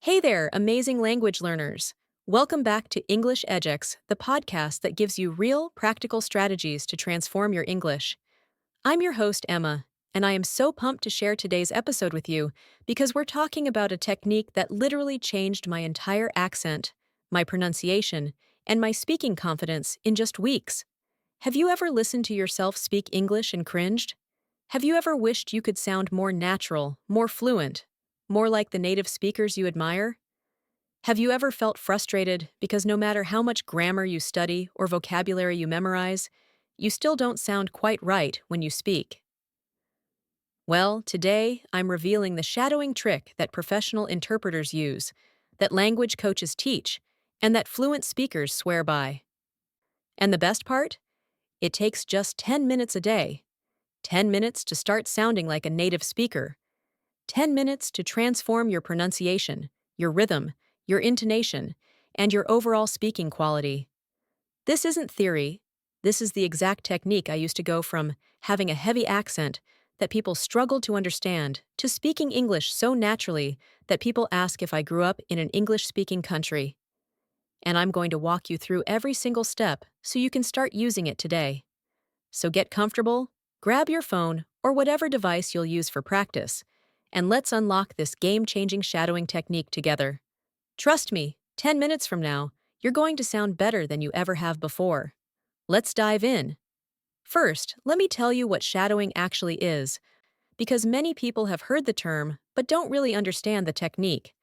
Hey there, amazing language learners. Welcome back to English EdgeX, the podcast that gives you real, practical strategies to transform your English. I'm your host, Emma, and I am so pumped to share today's episode with you because we're talking about a technique that literally changed my entire accent, my pronunciation, and my speaking confidence in just weeks. Have you ever listened to yourself speak English and cringed? Have you ever wished you could sound more natural, more fluent, more like the native speakers you admire? Have you ever felt frustrated because no matter how much grammar you study or vocabulary you memorize, you still don't sound quite right when you speak? Well, today I'm revealing the shadowing trick that professional interpreters use, that language coaches teach, and that fluent speakers swear by. And the best part? It takes just 10 minutes a day. 10 minutes to start sounding like a native speaker. 10 minutes to transform your pronunciation, your rhythm, your intonation, and your overall speaking quality. This isn't theory. This is the exact technique I used to go from having a heavy accent that people struggled to understand to speaking English so naturally that people ask if I grew up in an English-speaking country. And I'm going to walk you through every single step so you can start using it today. So get comfortable, grab your phone or whatever device you'll use for practice, and let's unlock this game-changing shadowing technique together. Trust me, 10 minutes from now, you're going to sound better than you ever have before. Let's dive in. First, let me tell you what shadowing actually is, because many people have heard the term but don't really understand the technique.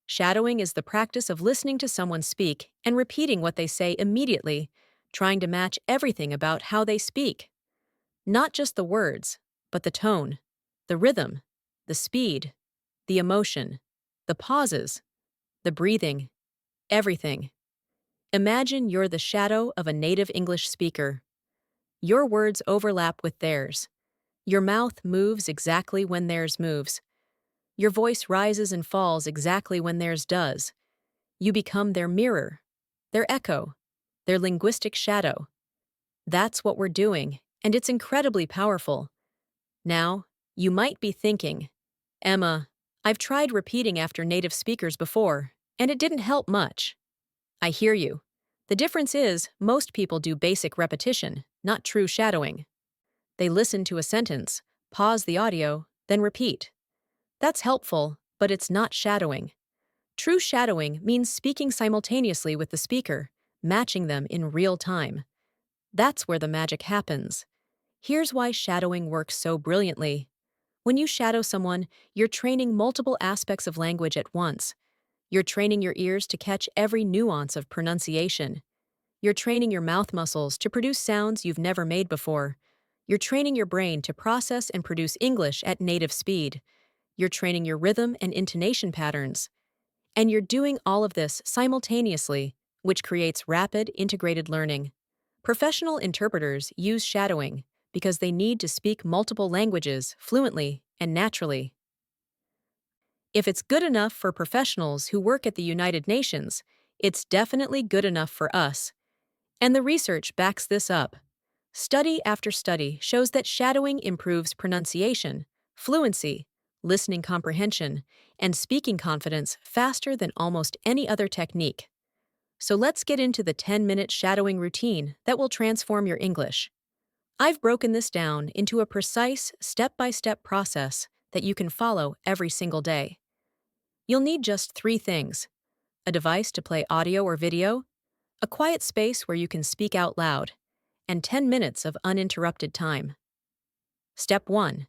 Shadowing is the practice of listening to someone speak and repeating what they say immediately, trying to match everything about how they speak. Not just the words, but the tone, the rhythm, the speed, the emotion, the pauses, the breathing, everything. Imagine you're the shadow of a native English speaker. Your words overlap with theirs. Your mouth moves exactly when theirs moves. Your voice rises and falls exactly when theirs does. You become their mirror, their echo, their linguistic shadow. That's what we're doing, and it's incredibly powerful. Now, you might be thinking, Emma, I've tried repeating after native speakers before, and it didn't help much. I hear you. The difference is, most people do basic repetition, not true shadowing. They listen to a sentence, pause the audio, then repeat. That's helpful, but it's not shadowing. True shadowing means speaking simultaneously with the speaker, matching them in real time. That's where the magic happens. Here's why shadowing works so brilliantly. When you shadow someone, you're training multiple aspects of language at once. You're training your ears to catch every nuance of pronunciation. You're training your mouth muscles to produce sounds you've never made before. You're training your brain to process and produce English at native speed. You're training your rhythm and intonation patterns. And you're doing all of this simultaneously, which creates rapid, integrated learning. Professional interpreters use shadowing because they need to speak multiple languages fluently and naturally. If it's good enough for professionals who work at the United Nations, it's definitely good enough for us. And the research backs this up. Study after study shows that shadowing improves pronunciation, fluency, listening comprehension, and speaking confidence faster than almost any other technique. So let's get into the 10-minute shadowing routine that will transform your English. I've broken this down into a precise, step-by-step process that you can follow every single day. You'll need just 3 things: a device to play audio or video, a quiet space where you can speak out loud, and 10 minutes of uninterrupted time. Step 1.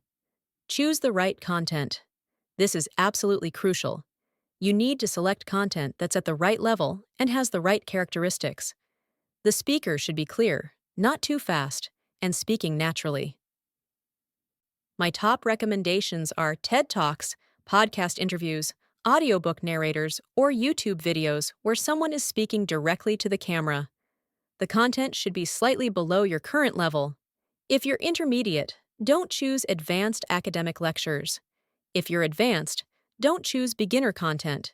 Choose the right content. This is absolutely crucial. You need to select content that's at the right level and has the right characteristics. The speaker should be clear, not too fast, and speaking naturally. My top recommendations are TED Talks, podcast interviews, audiobook narrators, or YouTube videos where someone is speaking directly to the camera. The content should be slightly below your current level. If you're intermediate, don't choose advanced academic lectures. If you're advanced, don't choose beginner content.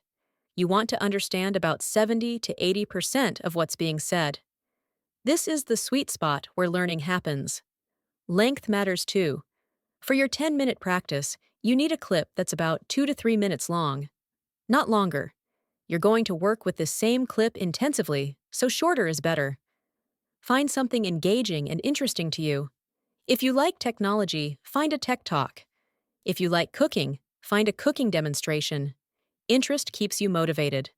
You want to understand about 70 to 80% of what's being said. This is the sweet spot where learning happens. Length matters too. For your 10-minute practice, you need a clip that's about 2 to 3 minutes long. not longer. You're going to work with this same clip intensively, so shorter is better. Find something engaging and interesting to you. If you like technology, find a tech talk. If you like cooking, find a cooking demonstration. Interest keeps you motivated.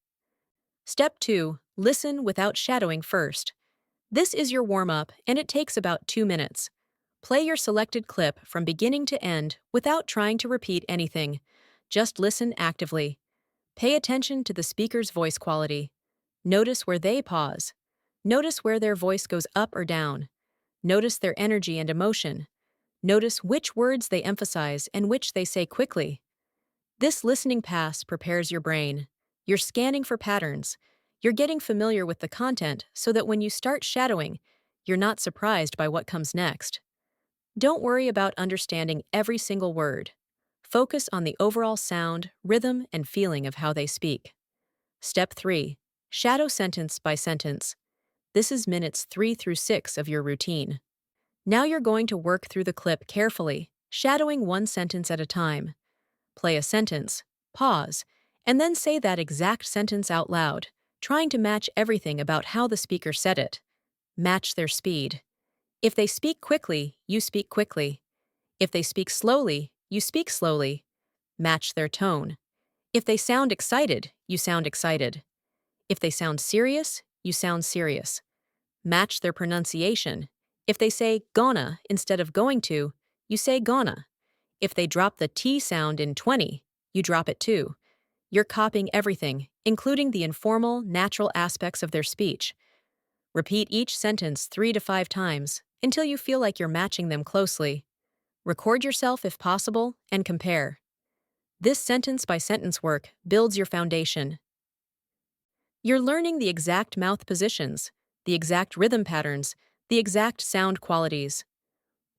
Step 2. Listen without shadowing first. This is your warm-up, and it takes about 2 minutes. Play your selected clip from beginning to end without trying to repeat anything. Just listen actively. Pay attention to the speaker's voice quality. Notice where they pause. Notice where their voice goes up or down. Notice their energy and emotion. Notice which words they emphasize and which they say quickly. This listening pass prepares your brain. You're scanning for patterns. You're getting familiar with the content so that when you start shadowing, you're not surprised by what comes next. Don't worry about understanding every single word. Focus on the overall sound, rhythm, and feeling of how they speak. Step 3. Shadow sentence by sentence. This is minutes 3 through 6 of your routine. Now you're going to work through the clip carefully, shadowing one sentence at a time. Play a sentence, pause, and then say that exact sentence out loud, trying to match everything about how the speaker said it. Match their speed. If they speak quickly, you speak quickly. If they speak slowly, you speak slowly. Match their tone. If they sound excited, you sound excited. If they sound serious, you sound serious. Match their pronunciation. If they say gonna instead of going to, you say gonna. If they drop the T sound in 20, you drop it too. You're copying everything, including the informal, natural aspects of their speech. Repeat each sentence 3 to 5 times until you feel like you're matching them closely. Record yourself if possible and compare. This sentence-by-sentence work builds your foundation. You're learning the exact mouth positions, the exact rhythm patterns, the exact sound qualities.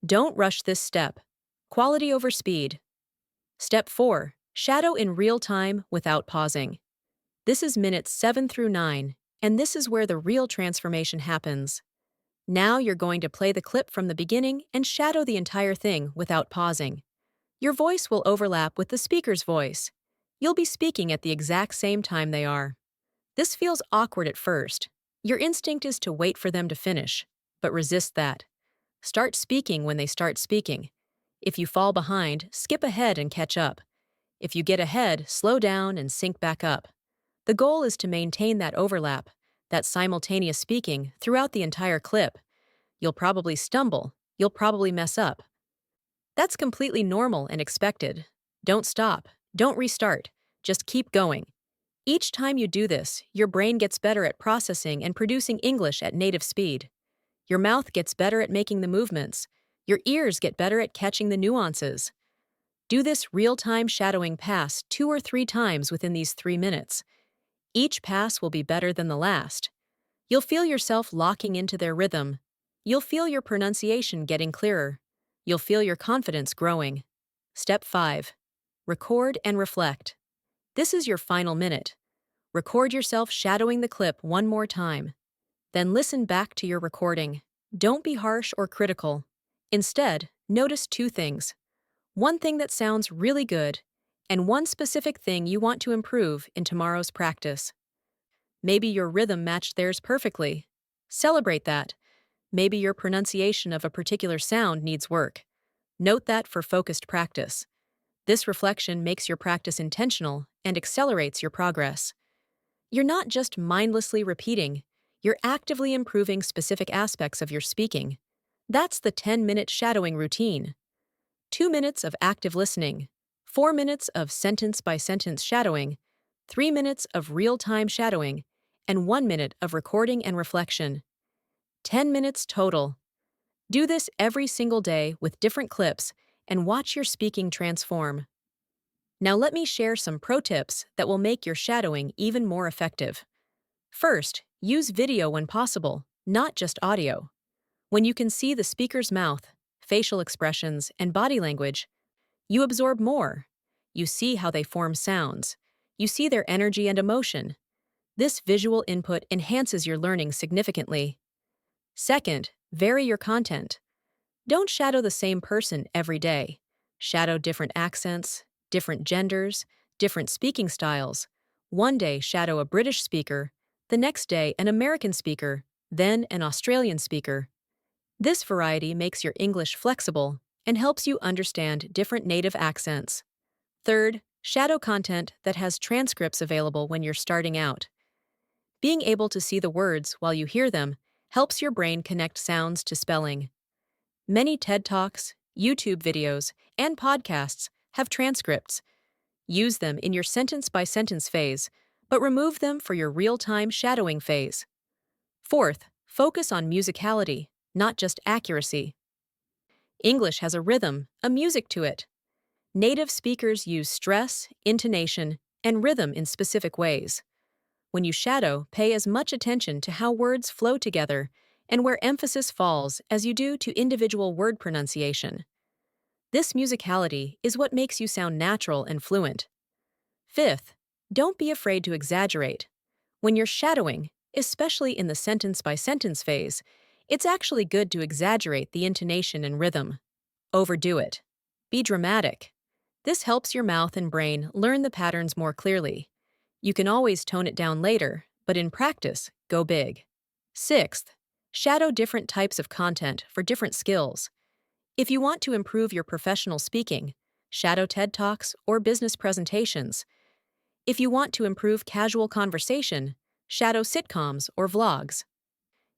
Don't rush this step. Quality over speed. Step 4. Shadow in real time without pausing. This is minutes 7 through 9, and this is where the real transformation happens. Now you're going to play the clip from the beginning and shadow the entire thing without pausing. Your voice will overlap with the speaker's voice. You'll be speaking at the exact same time they are. This feels awkward at first. Your instinct is to wait for them to finish, but resist that. Start speaking when they start speaking. If you fall behind, skip ahead and catch up. If you get ahead, slow down and sync back up. The goal is to maintain that overlap, that simultaneous speaking, throughout the entire clip. You'll probably stumble. You'll probably mess up. That's completely normal and expected. Don't stop. Don't restart. Just keep going. Each time you do this, your brain gets better at processing and producing English at native speed. Your mouth gets better at making the movements. Your ears get better at catching the nuances. Do this real-time shadowing pass 2 or 3 times within these 3 minutes. Each pass will be better than the last. You'll feel yourself locking into their rhythm. You'll feel your pronunciation getting clearer. You'll feel your confidence growing. Step 5. Record and reflect. This is your final minute. Record yourself shadowing the clip one more time. Then listen back to your recording. Don't be harsh or critical. Instead, notice 2 things. One thing that sounds really good, and one specific thing you want to improve in tomorrow's practice. Maybe your rhythm matched theirs perfectly. Celebrate that. Maybe your pronunciation of a particular sound needs work. Note that for focused practice. This reflection makes your practice intentional and accelerates your progress. You're not just mindlessly repeating, you're actively improving specific aspects of your speaking. That's the 10-minute shadowing routine. 2 minutes of active listening, 4 minutes of sentence-by-sentence shadowing, 3 minutes of real-time shadowing, and 1 minute of recording and reflection. 10 minutes total. Do this every single day with different clips and watch your speaking transform. Now let me share some pro tips that will make your shadowing even more effective. First, use video when possible, not just audio. When you can see the speaker's mouth, facial expressions, and body language, you absorb more. You see how they form sounds. You see their energy and emotion. This visual input enhances your learning significantly. Second, vary your content. Don't shadow the same person every day. Shadow different accents, different genders, different speaking styles. One day, shadow a British speaker, the next day, an American speaker, then an Australian speaker. This variety makes your English flexible and helps you understand different native accents. Third, shadow content that has transcripts available when you're starting out. Being able to see the words while you hear them helps your brain connect sounds to spelling. Many TED Talks, YouTube videos, and podcasts have transcripts. Use them in your sentence-by-sentence phase, but remove them for your real-time shadowing phase. Fourth, focus on musicality, not just accuracy. English has a rhythm, a music to it. Native speakers use stress, intonation, and rhythm in specific ways. When you shadow, pay as much attention to how words flow together and where emphasis falls as you do to individual word pronunciation. This musicality is what makes you sound natural and fluent. Fifth, don't be afraid to exaggerate. When you're shadowing, especially in the sentence-by-sentence phase, it's actually good to exaggerate the intonation and rhythm. Overdo it. Be dramatic. This helps your mouth and brain learn the patterns more clearly. You can always tone it down later, but in practice, go big. Sixth, shadow different types of content for different skills. If you want to improve your professional speaking, shadow TED Talks or business presentations. If you want to improve casual conversation, shadow sitcoms or vlogs.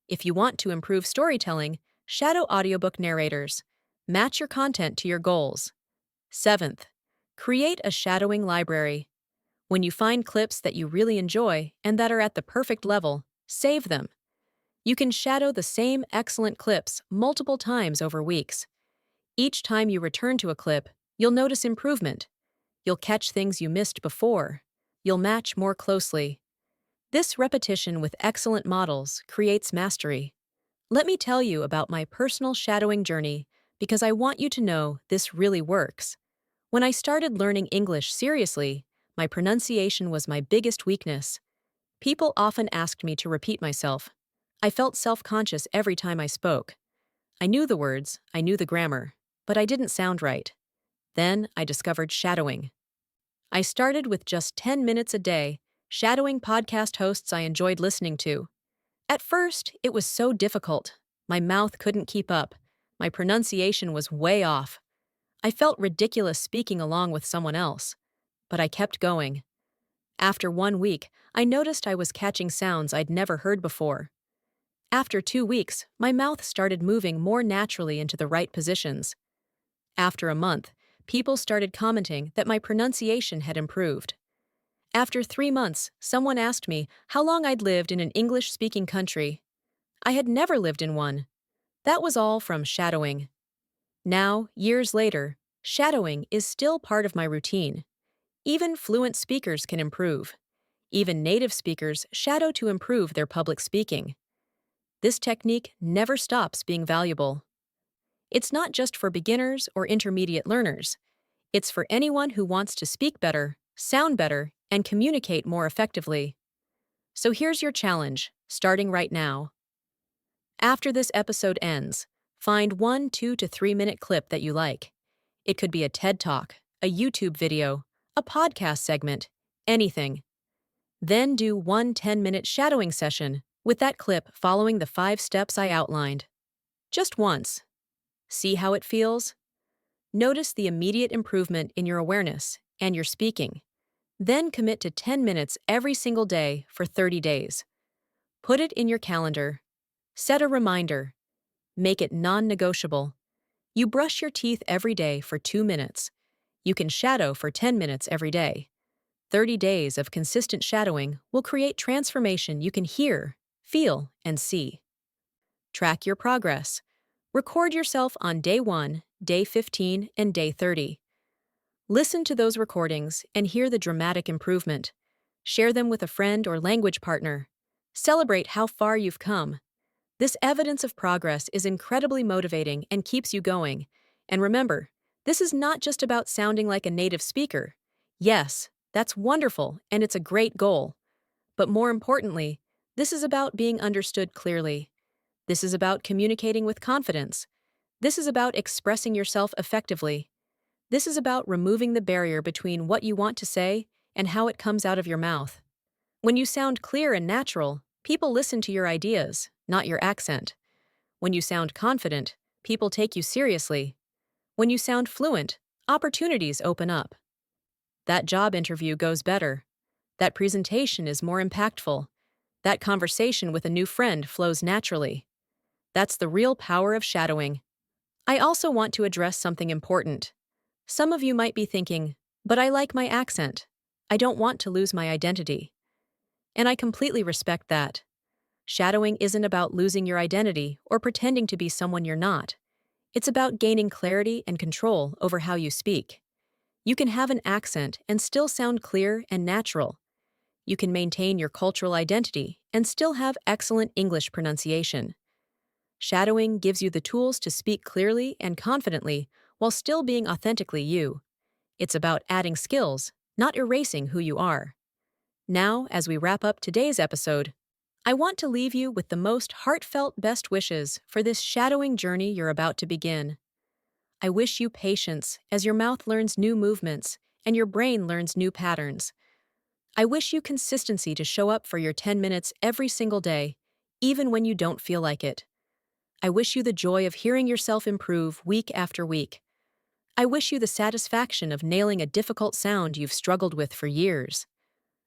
If you want to improve storytelling, shadow audiobook narrators. Match your content to your goals. Seventh, create a shadowing library. When you find clips that you really enjoy and that are at the perfect level, save them. You can shadow the same excellent clips multiple times over weeks. Each time you return to a clip, you'll notice improvement. You'll catch things you missed before. You'll match more closely. This repetition with excellent models creates mastery. Let me tell you about my personal shadowing journey because I want you to know this really works. When I started learning English seriously, my pronunciation was my biggest weakness. People often asked me to repeat myself. I felt self-conscious every time I spoke. I knew the words, I knew the grammar, but I didn't sound right. Then I discovered shadowing. I started with just 10 minutes a day, shadowing podcast hosts I enjoyed listening to. At first, it was so difficult. My mouth couldn't keep up. My pronunciation was way off. I felt ridiculous speaking along with someone else. But I kept going. After 1 week, I noticed I was catching sounds I'd never heard before. After 2 weeks, my mouth started moving more naturally into the right positions. After a month, people started commenting that my pronunciation had improved. After 3 months, someone asked me how long I'd lived in an English-speaking country. I had never lived in one. That was all from shadowing. Now, years later, shadowing is still part of my routine. Even fluent speakers can improve. Even native speakers shadow to improve their public speaking. This technique never stops being valuable. It's not just for beginners or intermediate learners. It's for anyone who wants to speak better, sound better, and communicate more effectively. So here's your challenge, starting right now. After this episode ends, find 1 2 to 3 minute clip that you like. It could be a TED Talk, a YouTube video, a podcast segment, anything. Then do 1 10-minute shadowing session with that clip following the 5 steps I outlined. Just once. See how it feels? Notice the immediate improvement in your awareness and your speaking. Then commit to 10 minutes every single day for 30 days. Put it in your calendar. Set a reminder. Make it non-negotiable. You brush your teeth every day for 2 minutes. You can shadow for 10 minutes every day. 30 days of consistent shadowing will create transformation you can hear, feel, and see. Track your progress. Record yourself on day 1, day 15, and day 30. Listen to those recordings and hear the dramatic improvement. Share them with a friend or language partner. Celebrate how far you've come. This evidence of progress is incredibly motivating and keeps you going. And remember, this is not just about sounding like a native speaker. Yes, that's wonderful and it's a great goal. But more importantly, this is about being understood clearly. This is about communicating with confidence. This is about expressing yourself effectively. This is about removing the barrier between what you want to say and how it comes out of your mouth. When you sound clear and natural, people listen to your ideas, not your accent. When you sound confident, people take you seriously. When you sound fluent, opportunities open up. That job interview goes better. That presentation is more impactful. That conversation with a new friend flows naturally. That's the real power of shadowing. I also want to address something important. Some of you might be thinking, but I like my accent. I don't want to lose my identity. And I completely respect that. Shadowing isn't about losing your identity or pretending to be someone you're not. It's about gaining clarity and control over how you speak. You can have an accent and still sound clear and natural. You can maintain your cultural identity and still have excellent English pronunciation. Shadowing gives you the tools to speak clearly and confidently while still being authentically you. It's about adding skills, not erasing who you are. Now, as we wrap up today's episode, I want to leave you with the most heartfelt best wishes for this shadowing journey you're about to begin. I wish you patience as your mouth learns new movements and your brain learns new patterns. I wish you consistency to show up for your 10 minutes every single day, even when you don't feel like it. I wish you the joy of hearing yourself improve week after week. I wish you the satisfaction of nailing a difficult sound you've struggled with for years.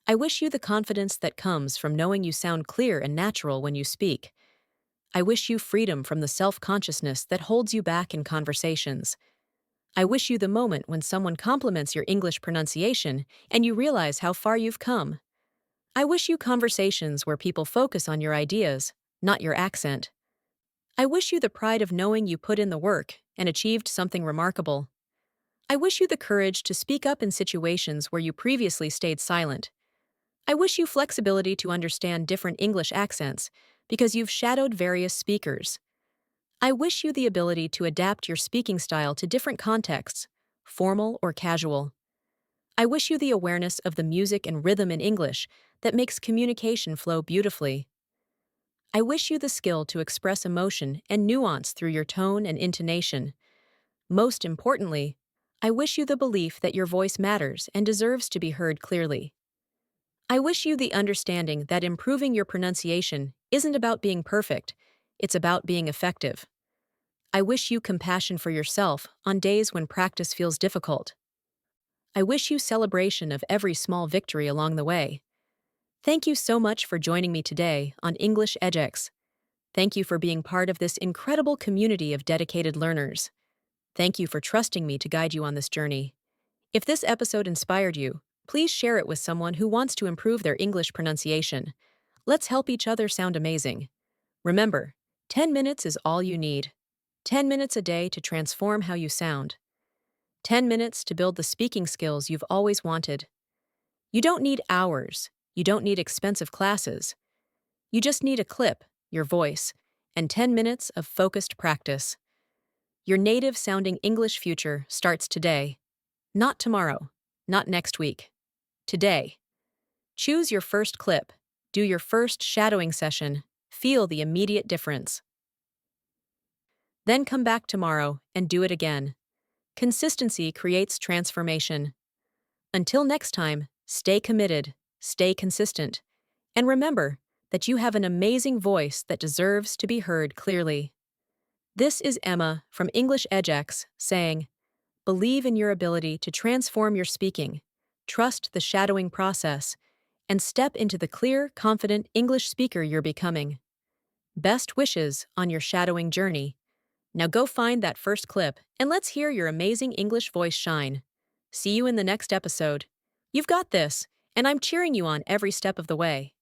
I wish you the confidence that comes from knowing you sound clear and natural when you speak. I wish you freedom from the self-consciousness that holds you back in conversations. I wish you the moment when someone compliments your English pronunciation and you realize how far you've come. I wish you conversations where people focus on your ideas, not your accent. I wish you the pride of knowing you put in the work and achieved something remarkable. I wish you the courage to speak up in situations where you previously stayed silent. I wish you flexibility to understand different English accents because you've shadowed various speakers. I wish you the ability to adapt your speaking style to different contexts, formal or casual. I wish you the awareness of the music and rhythm in English that makes communication flow beautifully. I wish you the skill to express emotion and nuance through your tone and intonation. Most importantly, I wish you the belief that your voice matters and deserves to be heard clearly. I wish you the understanding that improving your pronunciation isn't about being perfect, it's about being effective. I wish you compassion for yourself on days when practice feels difficult. I wish you celebration of every small victory along the way. Thank you so much for joining me today on English EdgeX. Thank you for being part of this incredible community of dedicated learners. Thank you for trusting me to guide you on this journey. If this episode inspired you, please share it with someone who wants to improve their English pronunciation. Let's help each other sound amazing. Remember, 10 minutes is all you need. 10 minutes a day to transform how you sound. 10 minutes to build the speaking skills you've always wanted. You don't need hours. You don't need expensive classes. You just need a clip, your voice, and 10 minutes of focused practice. Your native-sounding English future starts today. Not tomorrow. Not next week. Today. Choose your first clip. Do your first shadowing session. Feel the immediate difference. Then come back tomorrow and do it again. Consistency creates transformation. Until next time, stay committed, stay consistent, and remember that you have an amazing voice that deserves to be heard clearly. This is Emma from English EdgeX saying, believe in your ability to transform your speaking, trust the shadowing process, and step into the clear, confident English speaker you're becoming. Best wishes on your shadowing journey. Now go find that first clip and let's hear your amazing English voice shine. See you in the next episode. You've got this, and I'm cheering you on every step of the way.